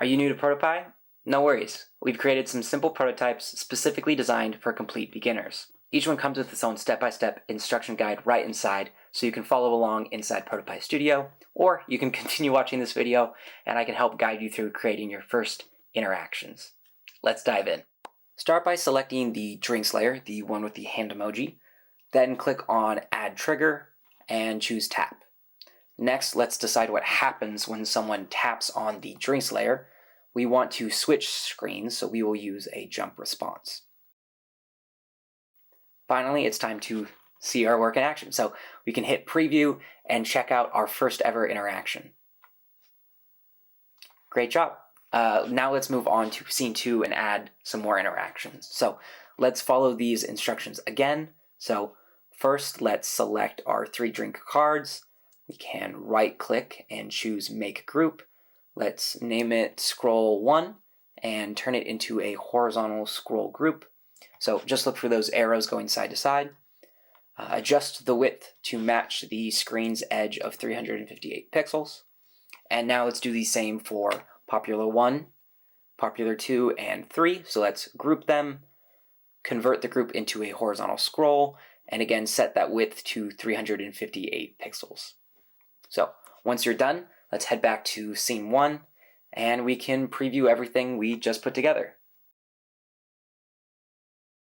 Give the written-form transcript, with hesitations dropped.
Are you new to ProtoPie? No worries. We've created some simple prototypes specifically designed for complete beginners. Each one comes with its own step-by-step instruction guide right inside, so you can follow along inside ProtoPie Studio, or you can continue watching this video and I can help guide you through creating your first interactions. Let's dive in. Start by selecting the drinks layer, the one with the hand emoji. Then click on Add Trigger and choose Tap. Next, let's decide what happens when someone taps on the drinks layer. We want to switch screens, so we will use a jump response. Finally, it's time to see our work in action. So we can hit preview and check out our first ever interaction. Great job. Now let's move on to scene 2 and add some more interactions. So let's follow these instructions again. So first, let's select our 3 drink cards. We can right click and choose Make Group. Let's name it Scroll 1 and turn it into a horizontal scroll group. So just look for those arrows going side to side. Adjust the width to match the screen's edge of 358 pixels. And now let's do the same for Popular 1, Popular 2, and 3. So let's group them, convert the group into a horizontal scroll, and again set that width to 358 pixels. So once you're done, let's head back to scene 1 and we can preview everything we just put together.